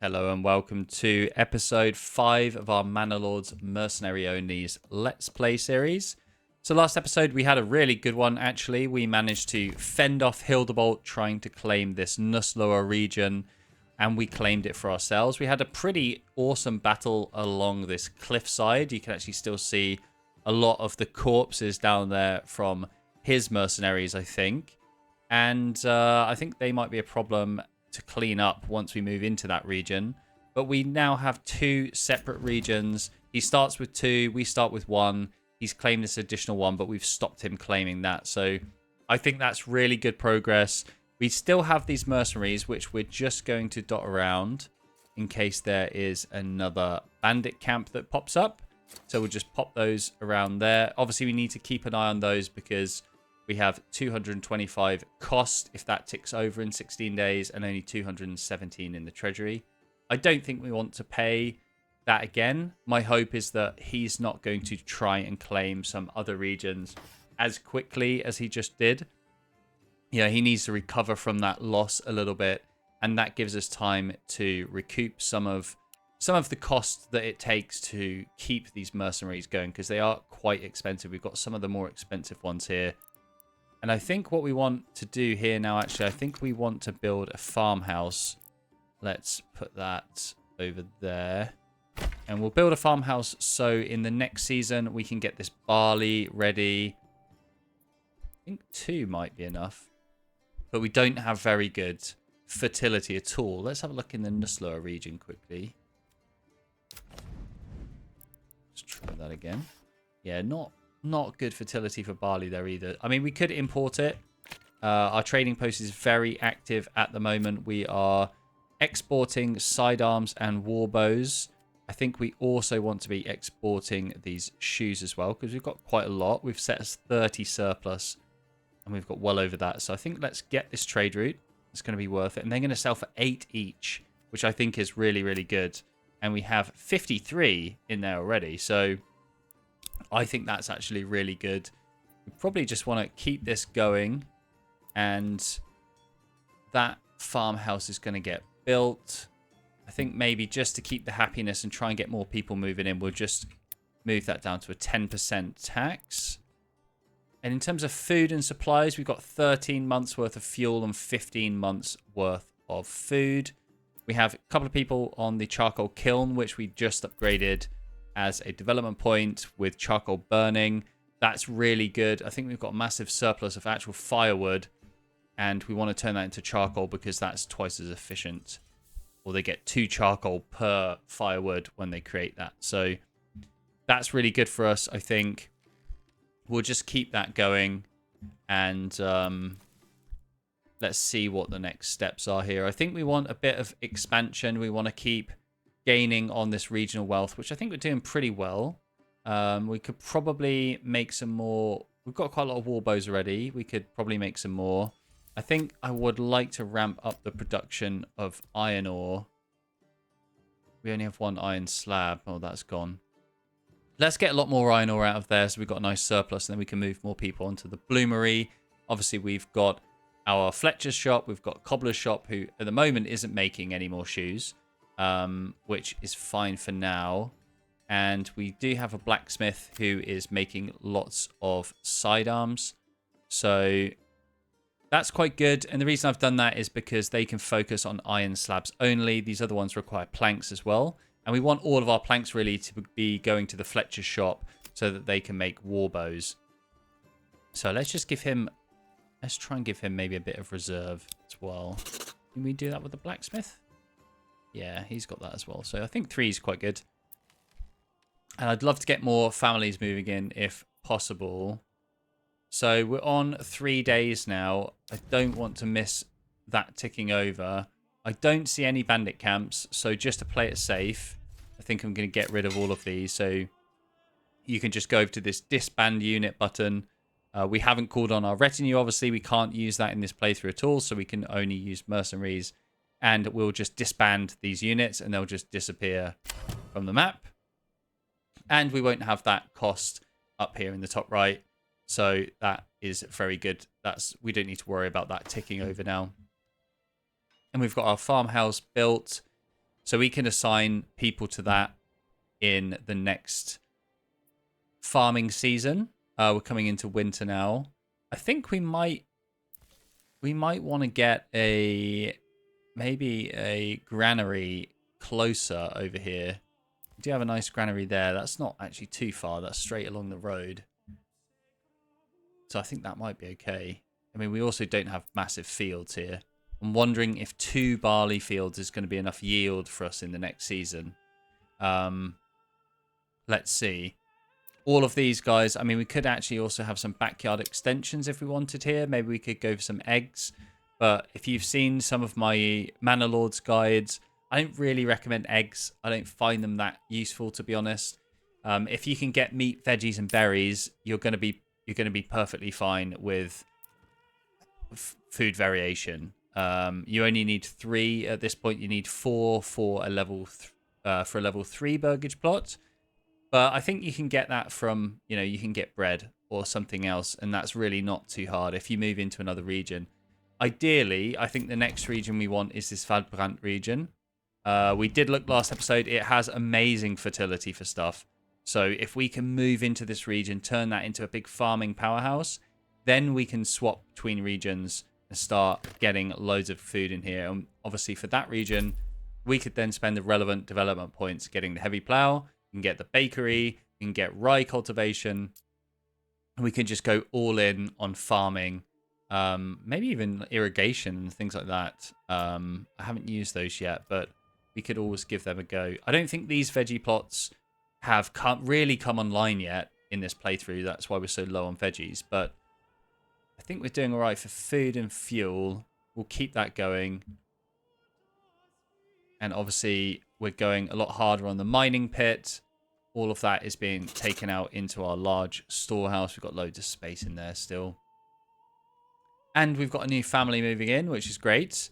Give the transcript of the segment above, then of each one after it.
Hello and welcome to episode 5 of our Manor Lords Mercenary Only's Let's Play series. So last episode we had a really good one actually. We managed to fend off Hildebolt trying to claim this Nuslower region, and we claimed it for ourselves. We had a pretty awesome battle along this cliffside. You can actually still see a lot of the corpses down there from his mercenaries, I think. And I think they might be a problem to clean up once we move into that region. But we now have 2 separate regions. He starts with 2, we start with 1. He's claimed this additional one, but we've stopped him claiming that. So I think that's really good progress. We still have these mercenaries, which we're just going to dot around in case there is another bandit camp that pops up. So we'll just pop those around there. Obviously, we need to keep an eye on those because we have 225 cost if that ticks over in 16 days and only 217 in the treasury. I don't think we want to pay that again. My hope is that he's not going to try and claim some other regions as quickly as he just did. Yeah, he needs to recover from that loss a little bit, and that gives us time to recoup some of the cost that it takes to keep these mercenaries going, because they are quite expensive. We've got some of the more expensive ones here. And I think what we want to do here now, actually, I think we want to build a farmhouse. Let's put that over there. And we'll build a farmhouse so in the next season we can get this barley ready. I think 2 might be enough. But we don't have very good fertility at all. Let's have a look in the Nuslower region quickly. Let's try that again. Yeah, not good fertility for barley there either. I mean, we could import it. Our trading post is very active at the moment. We are exporting sidearms and war bows. I think we also want to be exporting these shoes as well, because we've got quite a lot. We've set us 30 surplus, and we've got well over that. So I think let's get this trade route. It's going to be worth it. And they're going to sell for 8 each, which I think is really, really good. And we have 53 in there already. So I think that's actually really good. We probably just want to keep this going, and that farmhouse is going to get built. I think maybe just to keep the happiness and try and get more people moving in, we'll just move that down to a 10% tax. And in terms of food and supplies, we've got 13 months worth of fuel and 15 months worth of food. We have a couple of people on the charcoal kiln, which we just upgraded as a development point with charcoal burning. That's really good. I think we've got a massive surplus of actual firewood, and we want to turn that into charcoal because that's twice as efficient. Or they get 2 charcoal per firewood when they create that. So that's really good for us, I think. We'll just keep that going, and let's see what the next steps are here. I think we want a bit of expansion. We want to keep gaining on this regional wealth, which I think we're doing pretty well. We could probably make some more. We've got quite a lot of war bows already. We could probably make some more. I think I would like to ramp up the production of iron ore. We only have 1 iron slab. Oh, that's gone. Let's get a lot more iron ore out of there so we've got a nice surplus, and then we can move more people onto the bloomery. Obviously, we've got our Fletcher's shop. We've got Cobbler's shop, who at the moment isn't making any more shoes, which is fine for now. And we do have a blacksmith who is making lots of sidearms. So that's quite good. And the reason I've done that is because they can focus on iron slabs only. These other ones require planks as well. And we want all of our planks really to be going to the Fletcher's shop so that they can make war bows. So let's just give him... Let's try and give him maybe a bit of reserve as well. Can we do that with the blacksmith? Yeah, he's got that as well. So I think 3 is quite good. And I'd love to get more families moving in if possible. So we're on 3 days now. I don't want to miss that ticking over. I don't see any bandit camps. So just to play it safe, I think I'm going to get rid of all of these. So you can just go over to this disband unit button. We haven't called on our retinue, obviously. We can't use that in this playthrough at all. So we can only use mercenaries. And we'll just disband these units and they'll just disappear from the map. And we won't have that cost up here in the top right. So that is very good. We don't need to worry about that ticking over now. And we've got our farmhouse built. So we can assign people to that in the next farming season. We're coming into winter now. I think we might want to get maybe a granary closer over here. We do have a nice granary there. That's not actually too far. That's straight along the road. So I think that might be okay. I mean, we also don't have massive fields here. I'm wondering if 2 barley fields is going to be enough yield for us in the next season. Let's see. All of these guys, I mean, we could actually also have some backyard extensions if we wanted here. Maybe we could go for some eggs. But if you've seen some of my Manor Lords guides, I don't really recommend eggs. I don't find them that useful, to be honest. If you can get meat, veggies, and berries, you're going to be perfectly fine with food variation. You only need 3 at this point. You need 4 for a level 3 burgage plot. But I think you can get that from, you can get bread or something else, and that's really not too hard if you move into another region. Ideally, I think the next region we want is this Waldbrand region. We did look last episode. It has amazing fertility for stuff. So if we can move into this region, turn that into a big farming powerhouse, then we can swap between regions and start getting loads of food in here. And obviously for that region, we could then spend the relevant development points getting the heavy plow. You can get the bakery, you can get rye cultivation, and we can just go all in on farming, maybe even irrigation and things like that. I haven't used those yet, but we could always give them a go. I don't think these veggie plots have really come online yet in this playthrough. That's why we're so low on veggies, but I think we're doing all right for food and fuel. We'll keep that going. And obviously, we're going a lot harder on the mining pit. All of that is being taken out into our large storehouse. We've got loads of space in there still. And we've got a new family moving in, which is great.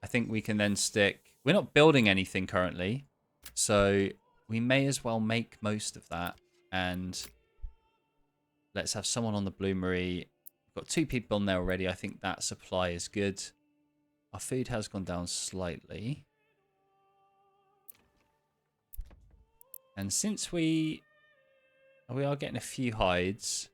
I think we can then stick... We're not building anything currently, so we may as well make most of that. And let's have someone on the bloomery. We've got 2 people on there already. I think that supply is good. Our food has gone down slightly. And since we are getting a few hides,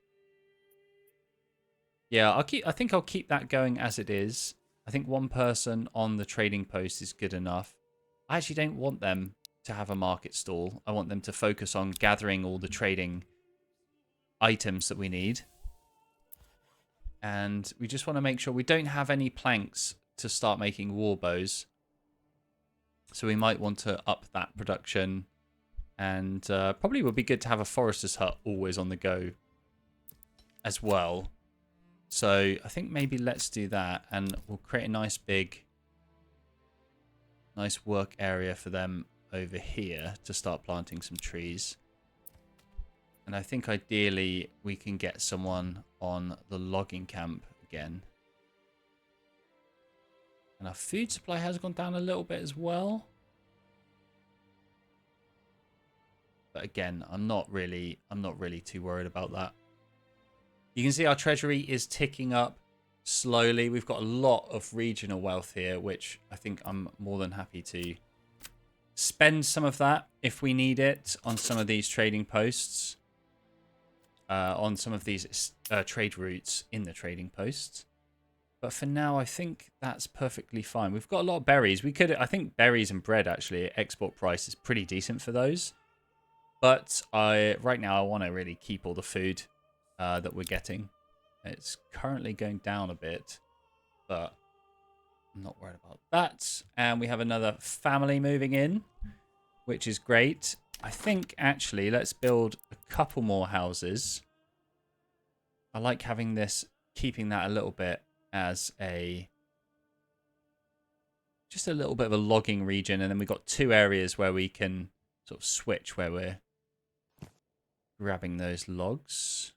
yeah, I think I'll keep that going as it is. I think 1 person on the trading post is good enough. I actually don't want them to have a market stall. I want them to focus on gathering all the trading items that we need. And we just want to make sure we don't have any planks to start making war bows. So we might want to up that production. And probably would be good to have a forester's hut always on the go as well. So I think maybe let's do that. And we'll create a nice work area for them over here to start planting some trees. And I think ideally we can get someone on the logging camp again. And our food supply has gone down a little bit as well. But again, I'm not really too worried about that. You can see our treasury is ticking up slowly. We've got a lot of regional wealth here, which I think I'm more than happy to spend some of that if we need it on some of these trading posts, on some of these trade routes in the trading posts. But for now, I think that's perfectly fine. We've got a lot of berries. I think berries and bread actually, export price is pretty decent for those. But right now I want to really keep all the food that we're getting. It's currently going down a bit, but I'm not worried about that. And we have another family moving in, which is great. I think actually let's build a couple more houses. I like having this, keeping that a little bit as just a little bit of a logging region. And then we've got 2 areas where we can sort of switch, where we're grabbing those logs.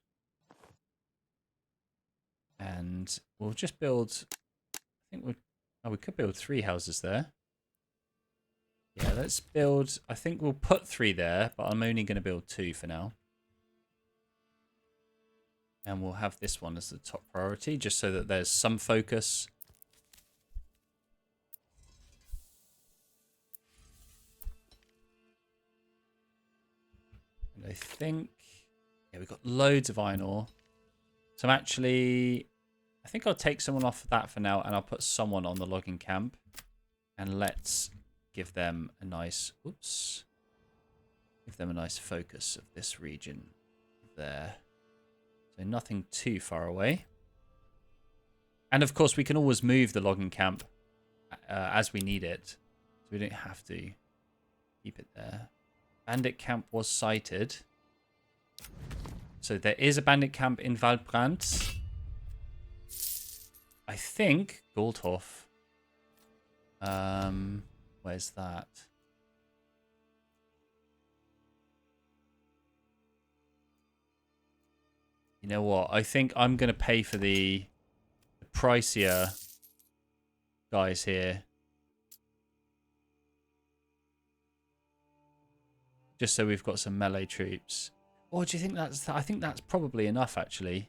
And we'll just build, we could build 3 houses there. Yeah, let's build, I think we'll put 3 there, but I'm only going to build 2 for now. And we'll have this one as the top priority, just so that there's some focus. think... Yeah, we've got loads of iron ore. So I'm actually... I think I'll take someone off that for now, and I'll put someone on the logging camp. And let's give them a nice... Oops. Give them a nice focus of this region there. So nothing too far away. And of course, we can always move the logging camp as we need it. So we don't have to keep it there. Bandit camp was sighted. So there is a bandit camp in Waldbrand. I think Goldhof. Where's that? You know what? I think I'm going to pay for the pricier guys here. Just so we've got some melee troops. Or do you think that's... I think that's probably enough, actually.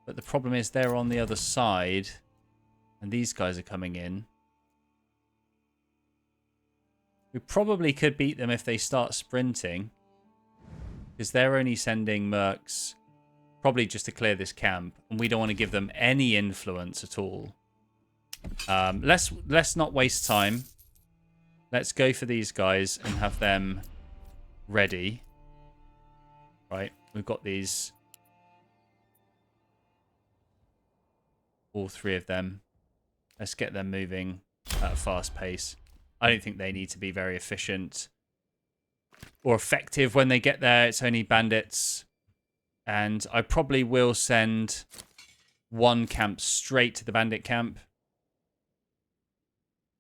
But the problem is they're on the other side. And these guys are coming in. We probably could beat them if they start sprinting. Because they're only sending mercs... Probably just to clear this camp. And we don't want to give them any influence at all. Let's not waste time. Let's go for these guys and have them ready. Right. We've got these. All three of them. Let's get them moving at a fast pace. I don't think they need to be very efficient or effective when they get there. It's only bandits. And I probably will send one camp straight to the bandit camp.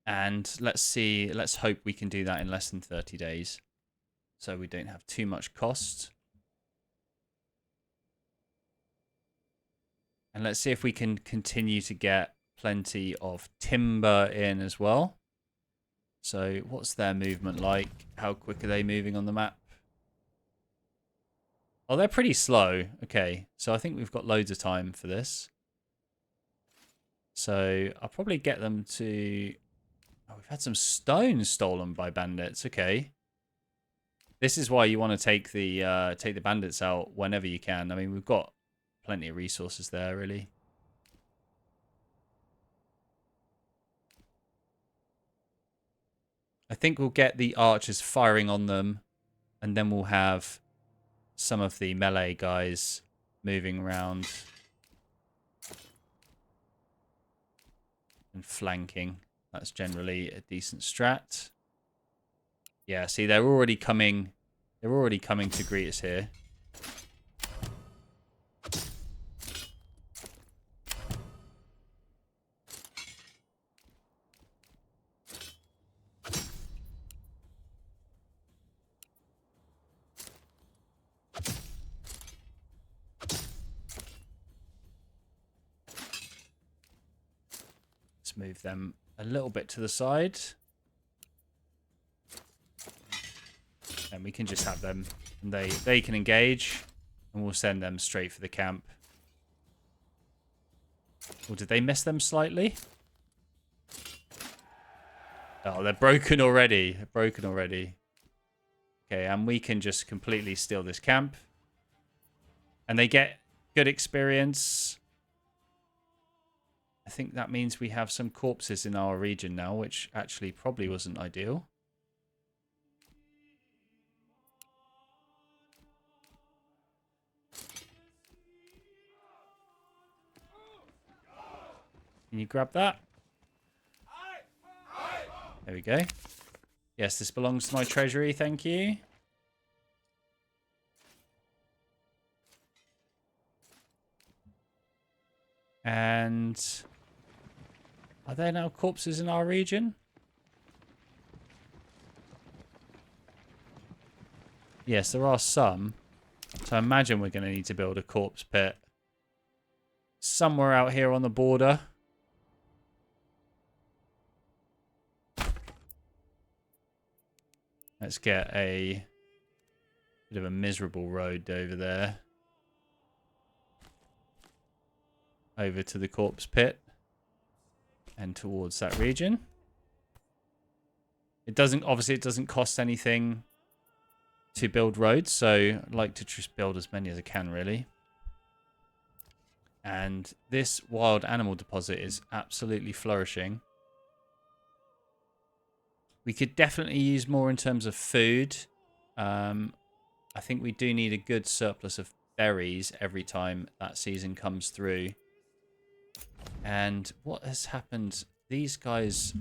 And let's see. Let's hope we can do that in less than 30 days. So we don't have too much cost. And let's see if we can continue to get plenty of timber in as well. So what's their movement like? How quick are they moving on the map? Oh, they're pretty slow. Okay, so I think we've got loads of time for this. So I'll probably get them to... Oh, we've had some stone stolen by bandits. Okay. This is why you want to take the bandits out whenever you can. I mean, we've got plenty of resources there, really. I think we'll get the archers firing on them, and then we'll have some of the melee guys moving around and flanking. That's generally a decent strat. Yeah, see, they're already coming. They're already coming to greet us here. Let's move them a little bit to the side. And we can just have them, and they can engage, and we'll send them straight for the camp. Or did they miss them slightly? Oh, they're broken already. They're broken already. Okay, and we can just completely steal this camp. And they get good experience. I think that means we have some corpses in our region now, which actually probably wasn't ideal. Can you grab that? There we go. Yes, this belongs to my treasury, thank you. And are there now corpses in our region? Yes, there are some. So I imagine we're going to need to build a corpse pit somewhere out here on the border. Let's get a bit of a miserable road over there. Over to the corpse pit. And towards that region. It doesn't, obviously it doesn't cost anything to build roads, so I'd like to just build as many as I can, really. And this wild animal deposit is absolutely flourishing. We could definitely use more in terms of food. I think we do need a good surplus of berries every time that season comes through. And what has happened? These guys,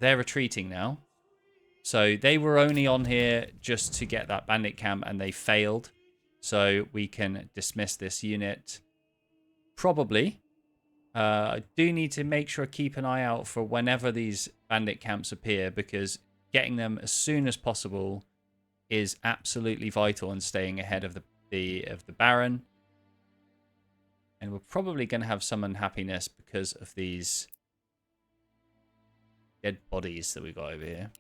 they're retreating now. So they were only on here just to get that bandit camp and they failed. So we can dismiss this unit. Probably. I do need to make sure I keep an eye out for whenever these bandit camps appear, because getting them as soon as possible is absolutely vital in staying ahead of the Baron. And we're probably going to have some unhappiness because of these dead bodies that we've got over here.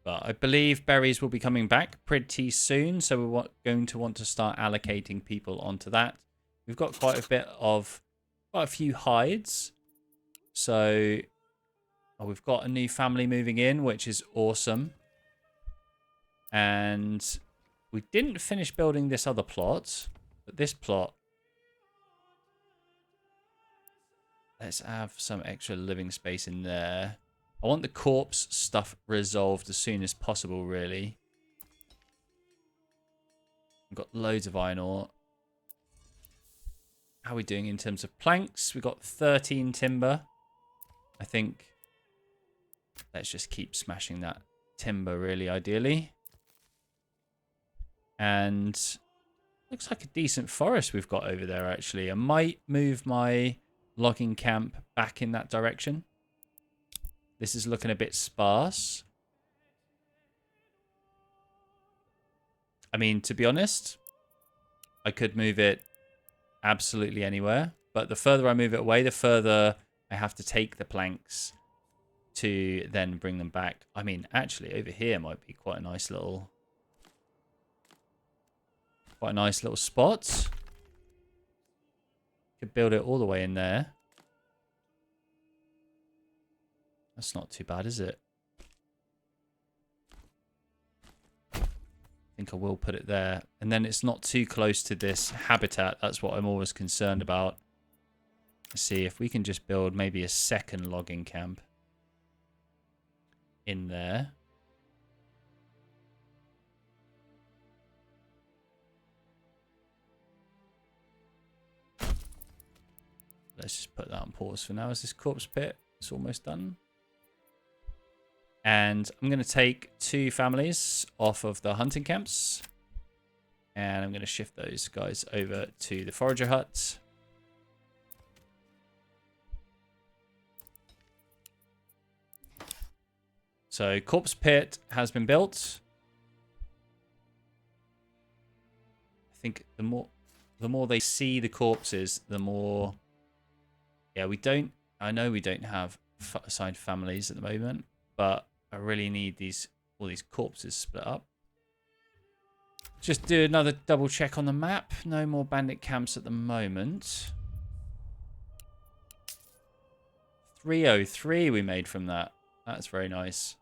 But I believe berries will be coming back pretty soon, so we're going to want to start allocating people onto that. We've got quite a few hides. So we've got a new family moving in, which is awesome. And we didn't finish building this other plot, but this plot, let's have some extra living space in there. I want the corpse stuff resolved as soon as possible, really. We've got loads of iron ore. How are we doing in terms of planks? We've got 13 timber. I think let's just keep smashing that timber, really, ideally. And looks like a decent forest we've got over there, actually. I might move my logging camp back in that direction. This is looking a bit sparse. I mean, to be honest, I could move it absolutely anywhere. But the further I move it away, the further I have to take the planks to then bring them back. I mean, actually, over here might be quite a nice little spot. Could build it all the way in there. That's not too bad, is it? I think I will put it there. And then it's not too close to this habitat. That's what I'm always concerned about. Let's see if we can just build maybe a second logging camp in there. Let's just put that on pause for now. Is this corpse pit? It's almost done. And I'm going to take 2 families off of the hunting camps. And I'm going to shift those guys over to the forager hut. So corpse pit has been built. I think the more they see the corpses, the more... Yeah, I know we don't have assigned families at the moment, but I really need all these corpses split up. Just do another double check on the map. No more bandit camps at the moment. 303 we made from that. That's very nice.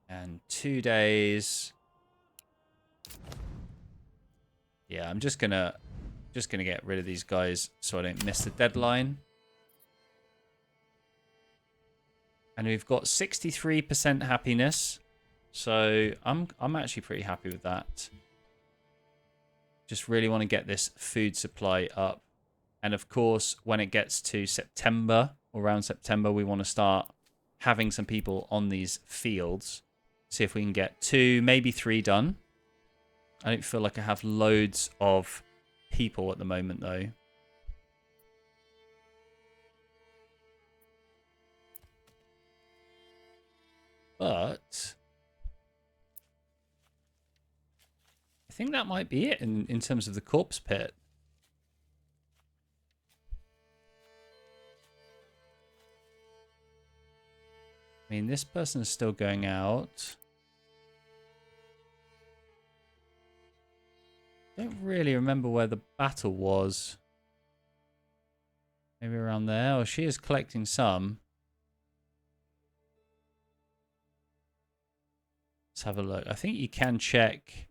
And 2 days. Yeah, I'm just gonna get rid of these guys so I don't miss the deadline. And we've got 63% happiness. So I'm actually pretty happy with that. Just really want to get this food supply up. And of course, when it gets to September, or around September, we want to start having some people on these fields. See if we can get 2, maybe 3 done. I don't feel like I have loads of people at the moment, though. But I think that might be it in terms of the corpse pit. I mean, this person is still going out. Don't really remember where the battle was. Maybe around there. Oh, she is collecting some. Let's have a look. I think you can check.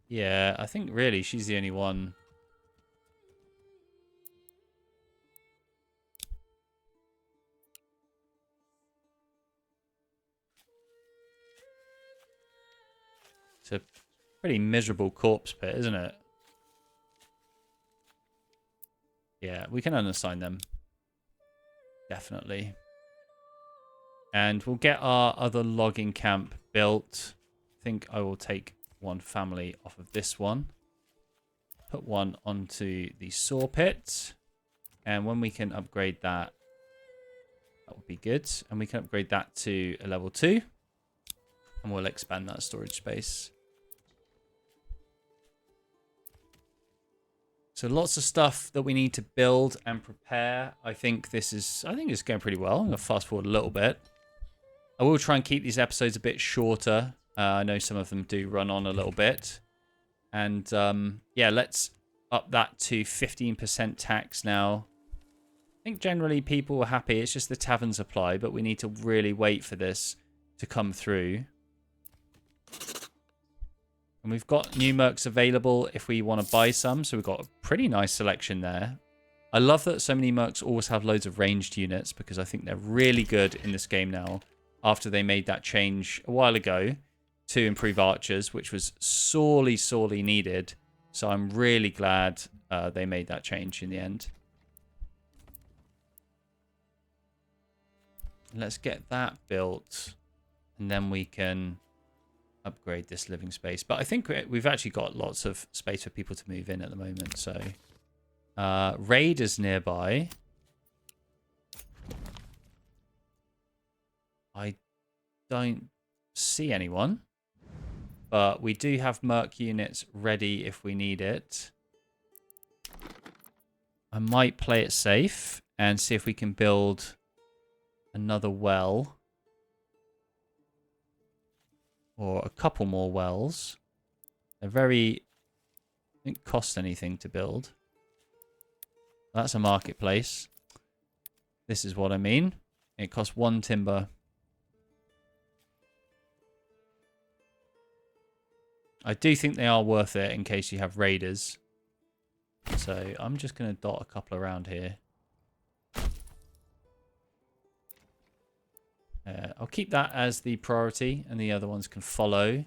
Yeah, I think really she's the only one. It's a pretty miserable corpse pit, isn't it? Yeah, we can unassign them. Definitely. And we'll get our other logging camp built. I think I will take one family off of this one. Put one onto the saw pit. And when we can upgrade that, that would be good. And we can upgrade that to a level 2. And we'll expand that storage space. So lots of stuff that we need to build and prepare. I think it's going pretty well. I'm going to fast forward a little bit. I will try and keep these episodes a bit shorter. I know some of them do run on a little bit. And yeah, let's up that to 15% tax now. I think generally people are happy. It's just the tavern supply, but we need to really wait for this to come through. And we've got new mercs available if we want to buy some. So we've got a pretty nice selection there. I love that so many mercs always have loads of ranged units because I think they're really good in this game now after they made that change a while ago to improve archers, which was sorely, sorely needed. So I'm really glad they made that change in the end. Let's get that built and then we can upgrade this living space. But I think we've actually got lots of space for people to move in at the moment. So raiders nearby. I don't see anyone, but we do have merc units ready if we need it. I might play it safe and see if we can build another well. Or a couple more wells. They're very... didn't cost anything to build. That's a marketplace. This is what I mean. It costs 1 timber. I do think they are worth it in case you have raiders. So I'm just going to dot a couple around here. I'll keep that as the priority and the other ones can follow.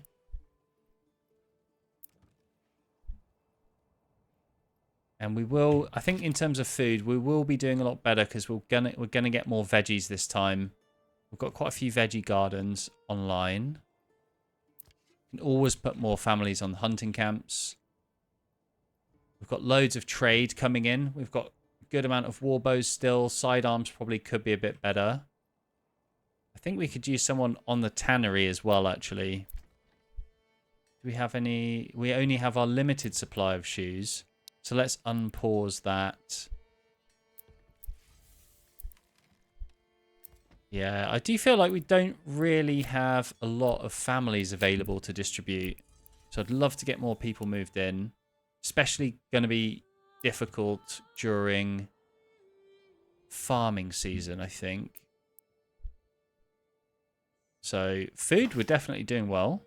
And we will, I think in terms of food, we will be doing a lot better because we're gonna get more veggies this time. We've got quite a few veggie gardens online. We can always put more families on hunting camps. We've got loads of trade coming in. We've got a good amount of war bows still. Sidearms probably could be a bit better. I think we could use someone on the tannery as well, actually. Do we have any? We only have our limited supply of shoes. So let's unpause that. Yeah, I do feel like we don't really have a lot of families available to distribute. So I'd love to get more people moved in. Especially going to be difficult during farming season, I think. So food, we're definitely doing well.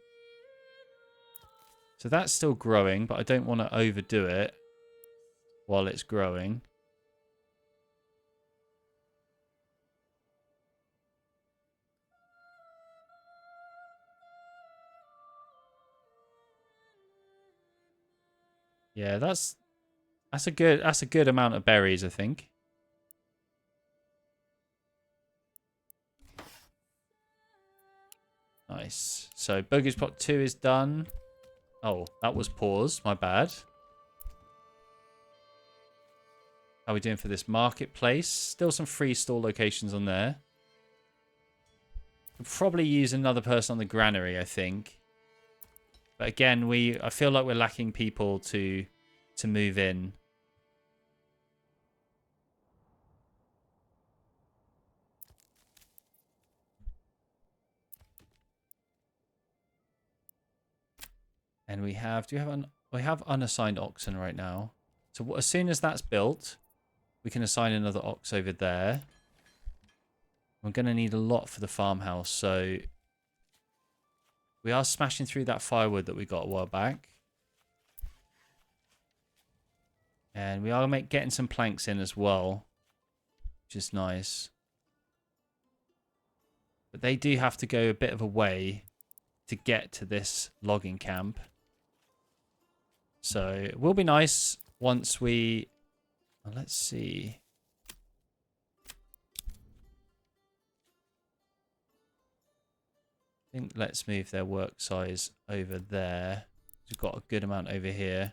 So that's still growing, but I don't want to overdo it while it's growing. Yeah, that's a good amount of berries, I think. Nice. So Bogey's Plot 2 is done. Oh, that was paused. My bad. How are we doing for this marketplace? Still some free store locations on there. Could probably use another person on the granary, I think. But again, I feel like we're lacking people to move in. And we have... do we have an we have unassigned oxen right now. So as soon as that's built, we can assign another ox over there. We're going to need a lot for the farmhouse, so we are smashing through that firewood that we got a while back. And we are getting some planks in as well, which is nice. But they do have to go a bit of a way to get to this logging camp. So it will be nice once we... Well, let's see. I think let's move their work size over there. We've got a good amount over here.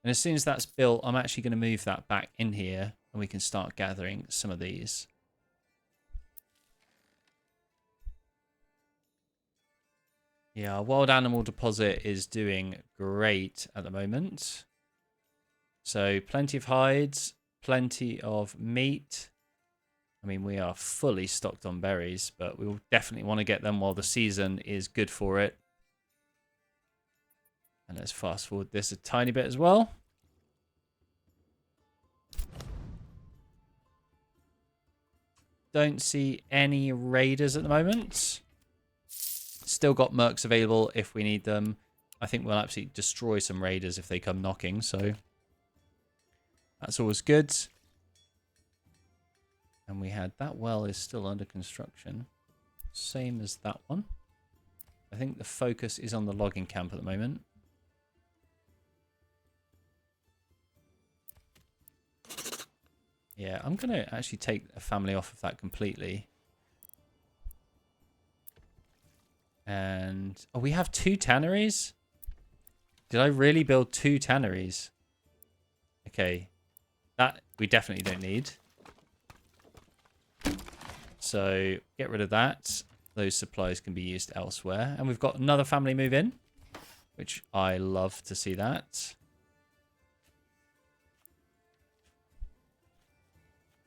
And as soon as that's built, I'm actually going to move that back in here and we can start gathering some of these. Yeah, our wild animal deposit is doing great at the moment. So plenty of hides, plenty of meat. I mean, we are fully stocked on berries, but we will definitely want to get them while the season is good for it. And let's fast forward this a tiny bit as well. Don't see any raiders at the moment. Still got mercs available if we need them. I think we'll absolutely destroy some raiders if they come knocking, so that's always good. And we had that well is still under construction. Same as that one. I think the focus is on the logging camp at the moment. Yeah, I'm going to actually take a family off of that completely. And... oh, we have 2 tanneries? Did I really build 2 tanneries? Okay. That we definitely don't need. So, get rid of that. Those supplies can be used elsewhere. And we've got another family move in, which I love to see that.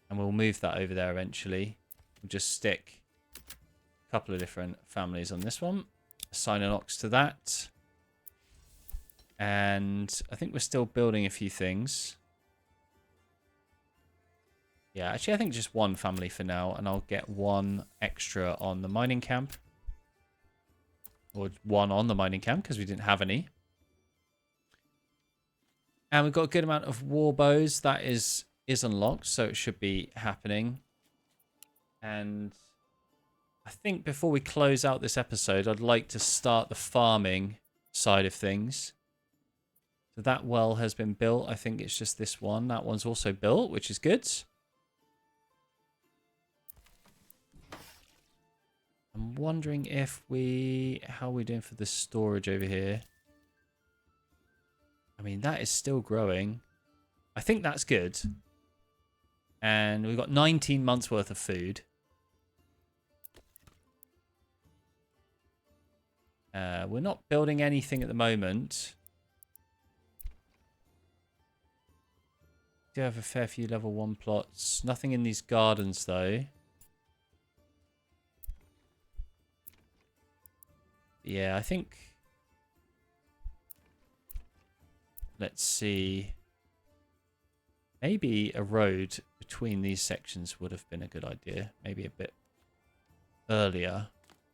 And we'll move that over there eventually. We'll just stick a couple of different families on this one. Assign an ox to that. And I think we're still building a few things. Yeah, actually, I think just one family for now. And I'll get 1 extra on the mining camp. Or 1 on the mining camp because we didn't have any. And we've got a good amount of war bows. That is unlocked, so it should be happening. And I think before we close out this episode, I'd like to start the farming side of things. So that well has been built. I think it's just this one. That one's also built, which is good. I'm wondering if how are we doing for the storage over here? I mean, that is still growing. I think that's good. And we've got 19 months worth of food. We're not building anything at the moment. We do have a fair few level 1 plots. Nothing in these gardens, though. Yeah, I think... let's see. Maybe a road between these sections would have been a good idea. Maybe a bit earlier.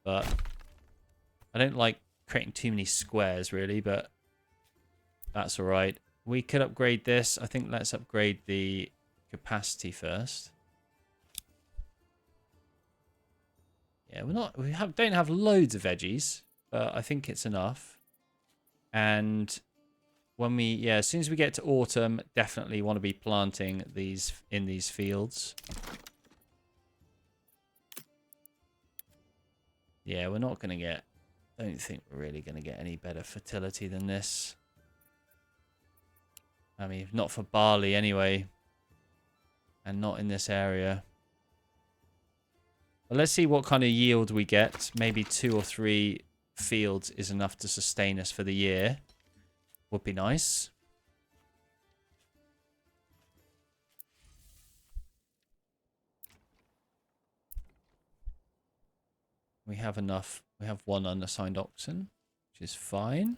But I don't like creating too many squares, really, but that's all right. We could upgrade this. I think let's upgrade the capacity first. Yeah, don't have loads of veggies, but I think it's enough. And when as soon as we get to autumn, definitely want to be planting these in these fields. Yeah, we're not going to get... I don't think we're really going to get any better fertility than this. I mean, not for barley anyway. And not in this area. But let's see what kind of yield we get. Maybe 2 or 3 fields is enough to sustain us for the year. Would be nice. We have enough. We have 1 unassigned oxen, which is fine.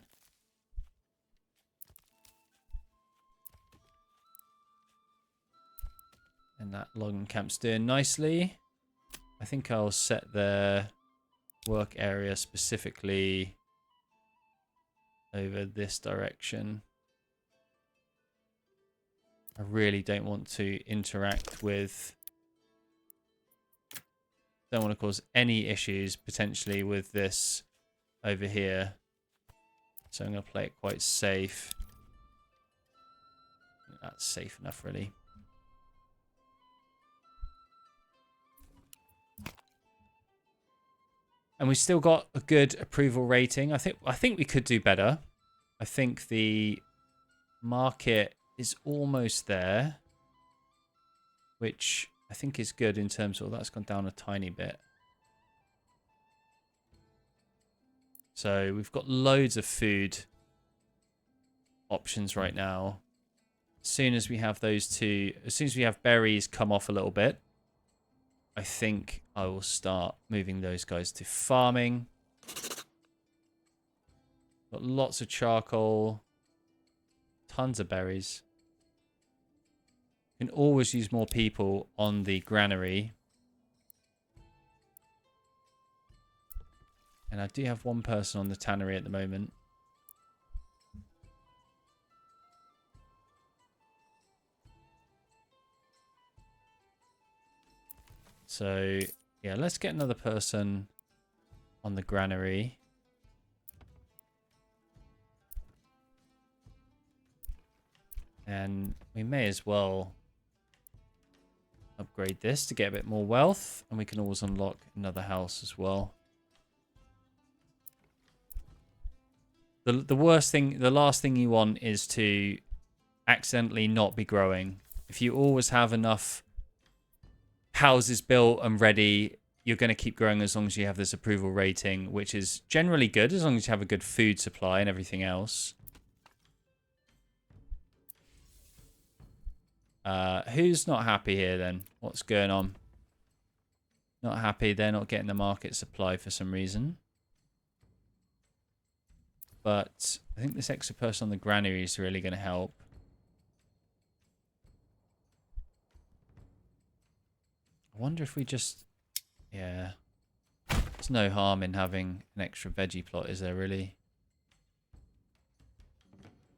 And that logging camp's doing nicely. I think I'll set their work area specifically over this direction. I really don't want to interact with... Don't want to cause any issues potentially with this over here. So I'm going to play it quite safe. That's safe enough, really. And we still got a good approval rating. I think we could do better. I think the market is almost there, which I think is good in terms of... That's gone down a tiny bit. So we've got loads of food options right now. As soon as we have those two, as soon as we have berries come off a little bit, I think I will start moving those guys to farming. Got lots of charcoal, tons of berries. Can always use more people on the granary. And I do have one person on the tannery at the moment. So, yeah, let's get another person on the granary. And we may as well upgrade this to get a bit more wealth. And we can always unlock another house as well. The worst thing, the last thing you want is to accidentally not be growing. If you always have enough houses built and ready, you're going to keep growing as long as you have this approval rating, which is generally good as long as you have a good food supply and everything else. Who's not happy here then? What's going on? Not happy. They're not getting the market supply for some reason. But I think this extra person on the granary is really going to help. I wonder if we just... Yeah. There's no harm in having an extra veggie plot, is there really?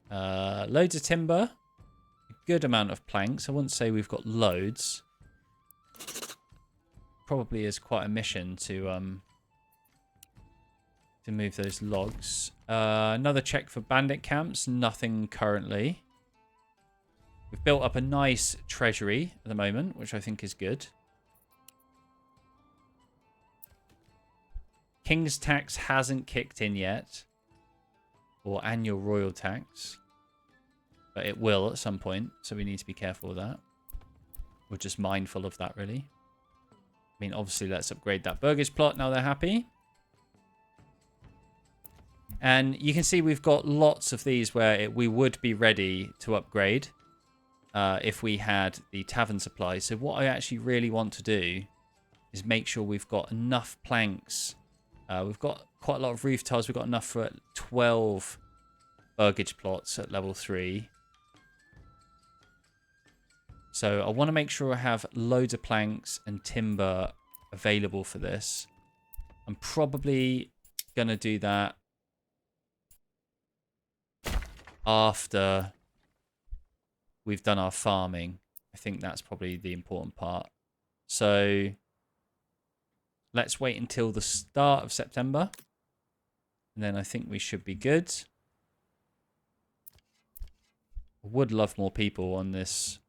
Loads of timber. A good amount of planks. I wouldn't say we've got loads. Probably is quite a mission to move those logs. Another check for bandit camps. Nothing currently. We've built up a nice treasury at the moment, which I think is good. King's tax hasn't kicked in yet. Or annual royal tax. But it will at some point, so we need to be careful of that. We're just mindful of that, really. I mean, obviously, let's upgrade that burgage plot now they're happy. And you can see we've got lots of these where we would be ready to upgrade if we had the tavern supply. So what I actually really want to do is make sure we've got enough planks. We've got quite a lot of roof tiles. We've got enough for 12 burgage plots at level 3. So I want to make sure I have loads of planks and timber available for this. I'm probably going to do that after we've done our farming. I think that's probably the important part. So let's wait until the start of September. And then I think we should be good. I would love more people on this.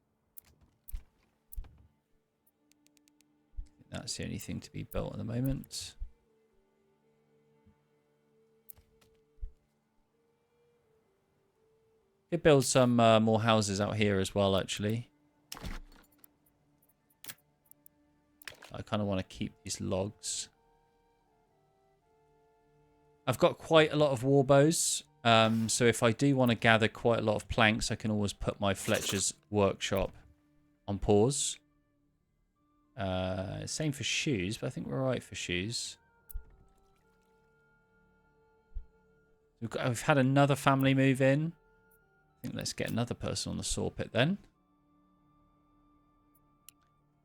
That's the only thing to be built at the moment. Could build some more houses out here as well, actually. I kind of want to keep these logs. I've got quite a lot of war bows. So if I do want to gather quite a lot of planks, I can always put my Fletcher's workshop on pause. Same for shoes, but I think we're alright for shoes. We've had another family move in. I think let's get another person on the saw pit then.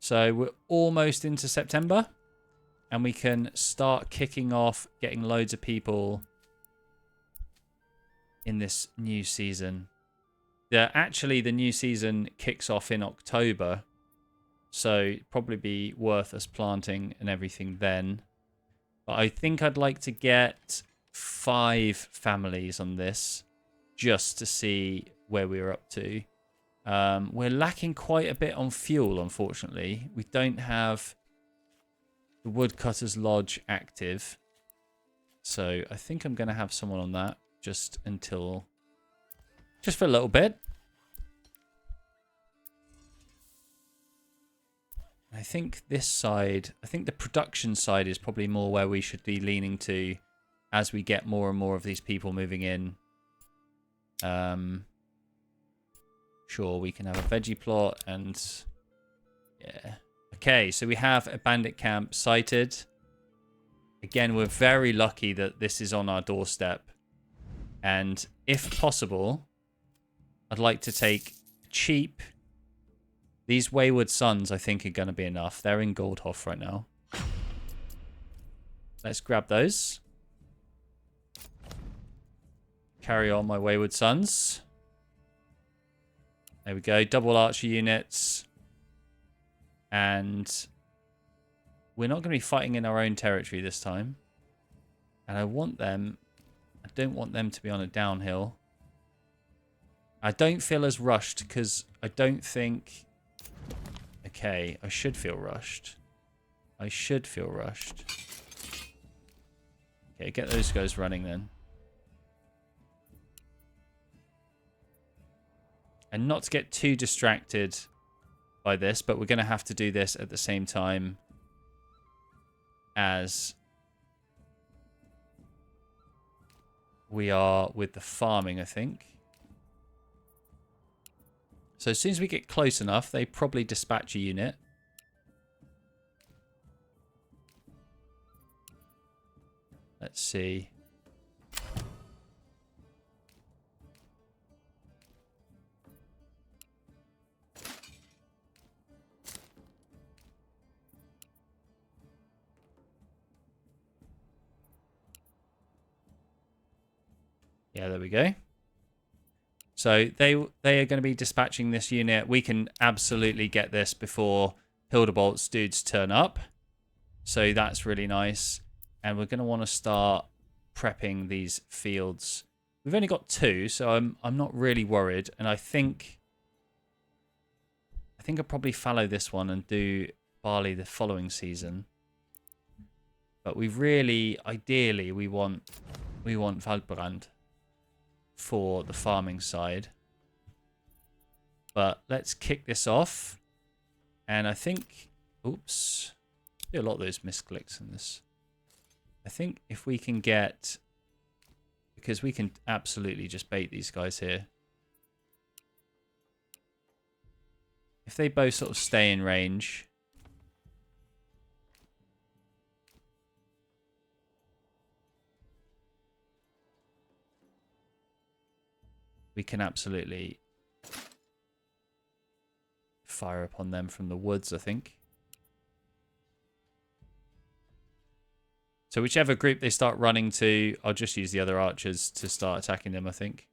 So we're almost into September. And we can start kicking off, getting loads of people in this new season. Actually, the new season kicks off in October. So it'd probably be worth us planting and everything then. But I think I'd like to get 5 families on this just to see where we're up to. We're lacking quite a bit on fuel, unfortunately. We don't have the Woodcutter's Lodge active. So I think I'm going to have someone on that just for a little bit. I think this side, I think the production side is probably more where we should be leaning to as we get more and more of these people moving in. Sure, we can have a veggie plot and yeah. Okay, so we have a bandit camp sighted. Again, we're very lucky that this is on our doorstep. And if possible, I'd like to take cheap. These Wayward Sons, I think, are going to be enough. They're in Goldhof right now. Let's grab those. Carry on, my Wayward Sons. There we go. Double archer units. And we're not going to be fighting in our own territory this time. And I don't want them to be on a downhill. I don't feel as rushed because I don't think... Okay, I should feel rushed. Okay, get those guys running then. And not to get too distracted by this, but we're going to have to do this at the same time as we are with the farming, I think. So as soon as we get close enough, they probably dispatch a unit. Let's see. Yeah, there we go. So they are going to be dispatching this unit. We can absolutely get this before Hildebolt's dudes turn up. So that's really nice. And we're going to want to start prepping these fields. We've only got 2, so I'm not really worried. And I think I'll probably fallow this one and do barley the following season. But we really, ideally, we want Waldbrand for the farming side. But let's kick this off. And I think... Oops. Do a lot of those misclicks in this. I think if we can get... Because we can absolutely just bait these guys here. If they both sort of stay in range... We can absolutely fire upon them from the woods, I think. So whichever group they start running to, I'll just use the other archers to start attacking them, I think.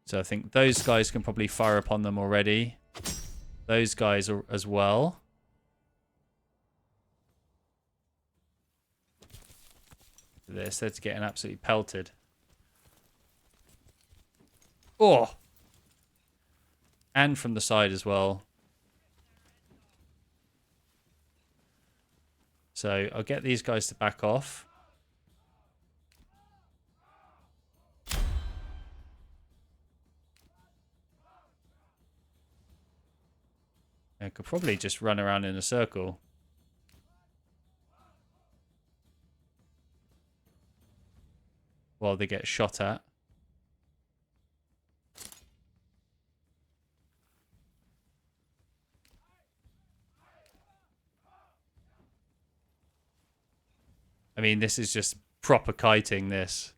So I think those guys can probably fire upon them already. Those guys are as well. They're getting absolutely pelted. Oh! And from the side as well. So I'll get these guys to back off. I could probably just run around in a circle. While they get shot at. I mean, this is just proper kiting, this.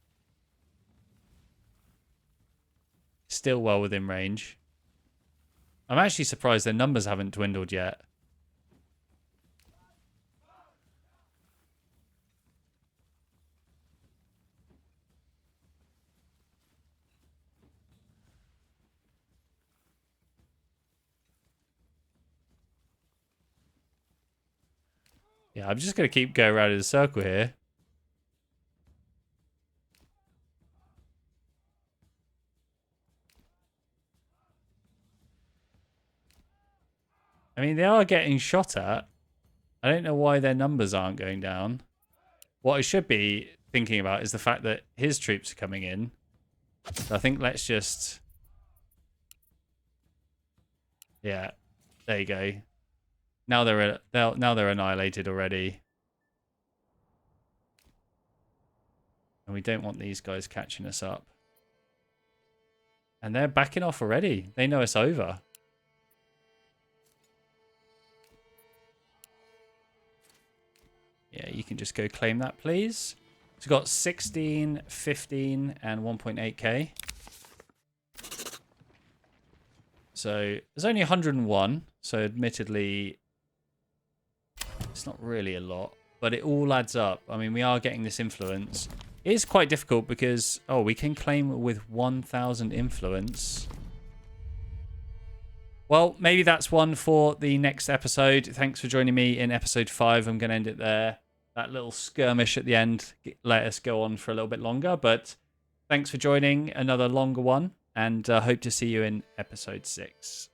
Still well within range. I'm actually surprised their numbers haven't dwindled yet. Yeah, I'm just going to keep going around in a circle here. I mean, they are getting shot at. I don't know why their numbers aren't going down. What I should be thinking about is the fact that his troops are coming in. So I think let's just... Yeah, there you go. Now they're annihilated already. And we don't want these guys catching us up. And they're backing off already. They know it's over. Yeah, you can just go claim that, please. So we've got 16, 15, and 1.8k. So there's only 101. So admittedly, it's not really a lot. But it all adds up. I mean, we are getting this influence. It is quite difficult because, oh, we can claim with 1,000 influence. Well, maybe that's one for the next episode. Thanks for joining me in episode 5. I'm going to end it there. That little skirmish at the end let us go on for a little bit longer. But thanks for joining another longer one. And hope to see you in episode 6.